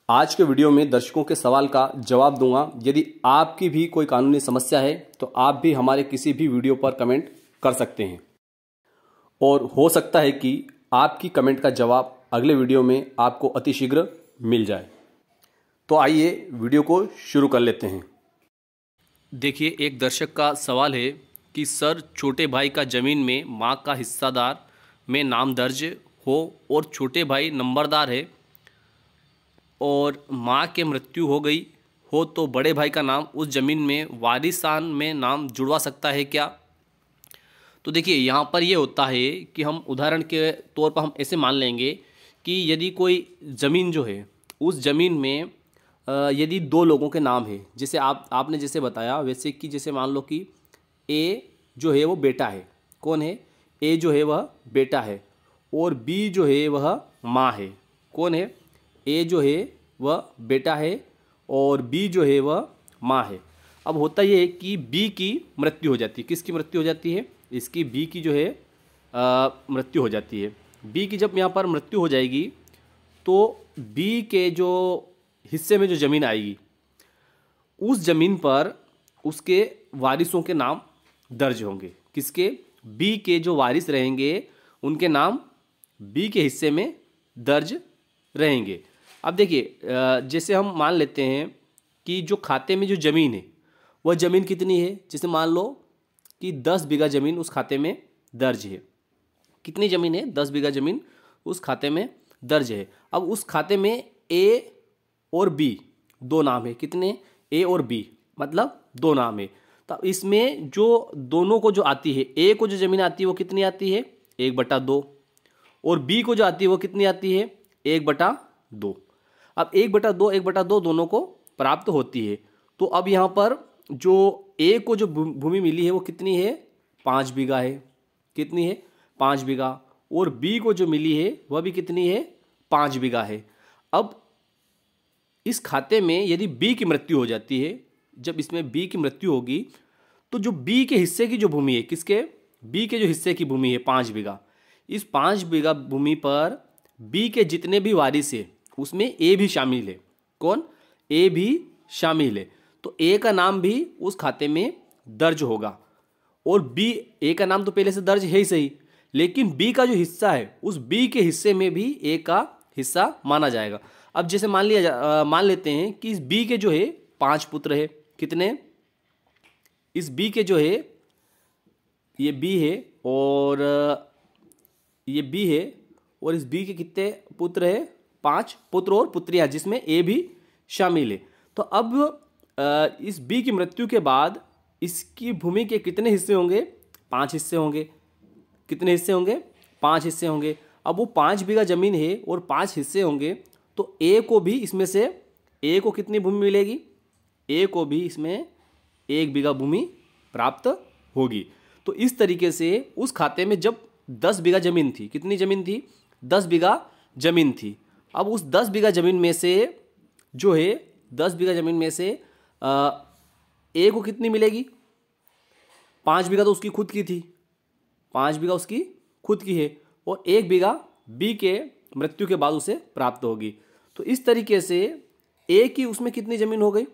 आज के वीडियो में दर्शकों के सवाल का जवाब दूंगा। यदि आपकी भी कोई कानूनी समस्या है तो आप भी हमारे किसी भी वीडियो पर कमेंट कर सकते हैं और हो सकता है कि आपकी कमेंट का जवाब अगले वीडियो में आपको अतिशीघ्र मिल जाए। तो आइए वीडियो को शुरू कर लेते हैं। देखिए, एक दर्शक का सवाल है कि सर, छोटे भाई का ज़मीन में माँ का हिस्सादार में नाम दर्ज हो और छोटे भाई नंबरदार है और माँ के मृत्यु हो गई हो तो बड़े भाई का नाम उस ज़मीन में वारिसान में नाम जुड़वा सकता है क्या? तो देखिए, यहाँ पर ये होता है कि हम उदाहरण के तौर पर हम ऐसे मान लेंगे कि यदि कोई ज़मीन जो है उस ज़मीन में यदि दो लोगों के नाम है, जैसे आपने जैसे बताया वैसे कि जैसे मान लो कि ए जो है वो बेटा है। कौन है? ए जो है वह बेटा है और बी जो है वह माँ है। कौन है? ए जो है वह बेटा है और बी जो है वह माँ है। अब होता ये है कि बी की मृत्यु हो जाती है। किसकी मृत्यु हो जाती है? इसकी बी की जो है मृत्यु हो जाती है। बी की जब यहाँ पर मृत्यु हो जाएगी तो बी के जो हिस्से में जो ज़मीन आएगी उस ज़मीन पर उसके वारिसों के नाम दर्ज होंगे। किसके? बी के जो वारिस रहेंगे उनके नाम बी के हिस्से में दर्ज रहेंगे। अब देखिए, जैसे हम मान लेते हैं कि जो खाते में जो ज़मीन है वह ज़मीन कितनी है। जैसे मान लो कि 10 बीघा ज़मीन उस खाते में दर्ज है। कितनी ज़मीन है? 10 बीघा ज़मीन उस खाते में दर्ज है। अब उस खाते में ए और बी दो नाम है। कितने? ए और बी, मतलब दो नाम है। तो इसमें जो दोनों को जो आती है, ए को जो ज़मीन आती है वो कितनी आती है? 1/2 और बी को जो आती है वो कितनी आती है? 1/2। अब 1/2 दोनों को प्राप्त होती है। तो अब यहाँ पर जो ए को जो भूमि मिली है वो कितनी है? 5 बीघा है। कितनी है? 5 बीघा। और बी को जो मिली है वह भी कितनी है? 5 बीघा है। अब इस खाते में यदि बी की मृत्यु हो जाती है, जब इसमें बी की मृत्यु होगी तो जो बी के हिस्से की जो भूमि है, किसके? बी के जो हिस्से की भूमि है 5 बीघा, इस 5 बीघा भूमि पर बी के जितने भी वारिस है उसमें ए भी शामिल है। कौन? ए भी शामिल है। तो ए का नाम भी उस खाते में दर्ज होगा और बी, ए का नाम तो पहले से दर्ज है ही सही, लेकिन बी का जो हिस्सा है उस बी के हिस्से में भी ए का हिस्सा माना जाएगा। अब जैसे मान लेते हैं कि इस बी के जो है 5 पुत्र है। कितने? इस बी के जो है, ये बी है और ये बी है और इस बी के कितने पुत्र है? 5 पुत्र और पुत्रियां, जिसमें ए भी शामिल है। तो अब इस बी की मृत्यु के बाद इसकी भूमि के कितने हिस्से होंगे? 5 हिस्से होंगे। कितने हिस्से होंगे? 5 हिस्से होंगे। अब वो 5 बीघा जमीन है और 5 हिस्से होंगे तो ए को भी इसमें से, ए को कितनी भूमि मिलेगी? ए को भी इसमें 1 बीघा भूमि प्राप्त होगी। तो इस तरीके से उस खाते में जब 10 बीघा जमीन थी, कितनी जमीन थी? 10 बीघा जमीन थी। अब उस 10 बीघा जमीन में से जो है 10 बीघा जमीन में से ए को कितनी मिलेगी? 5 बीघा तो उसकी खुद की थी, 5 बीघा उसकी खुद की है और 1 बीघा बी के मृत्यु के बाद उसे प्राप्त होगी। तो इस तरीके से ए की उसमें कितनी ज़मीन हो गई?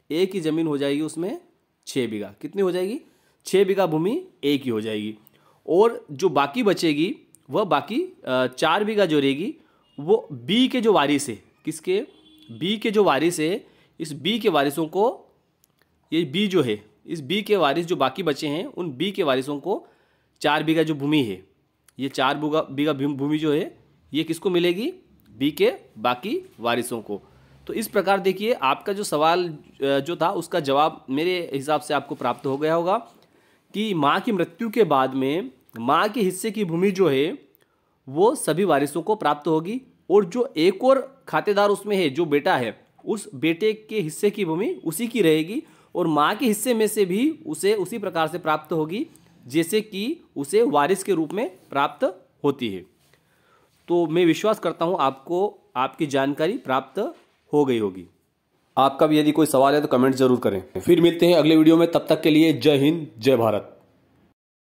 ए की ज़मीन हो जाएगी उसमें 6 बीघा। कितनी हो जाएगी? 6 बीघा भूमि ए की हो जाएगी और जो बाकी बचेगी वह बाकी 4 बीघा जो रहेगी वो बी के जो वारिस है। किसके? बी के जो वारिस है, इस बी के वारिसों को, ये बी जो है, इस बी के वारिस जो बाकी बचे हैं उन बी के वारिसों को 4 बीघा जो भूमि है, ये 4 बीघा भूमि जो है ये किसको मिलेगी? बी के बाकी वारिसों को। तो इस प्रकार देखिए, आपका जो सवाल जो था उसका जवाब मेरे हिसाब से आपको प्राप्त हो गया होगा कि माँ की मृत्यु के बाद में माँ के हिस्से की भूमि जो है वो सभी वारिसों को प्राप्त होगी और जो एक और खातेदार उसमें है, जो बेटा है, उस बेटे के हिस्से की भूमि उसी की रहेगी और माँ के हिस्से में से भी उसे उसी प्रकार से प्राप्त होगी जैसे कि उसे वारिस के रूप में प्राप्त होती है। तो मैं विश्वास करता हूँ आपको आपकी जानकारी प्राप्त हो गई होगी। आपका भी यदि कोई सवाल है तो कमेंट जरूर करें। फिर मिलते हैं अगले वीडियो में, तब तक के लिए जय हिंद, जय भारत।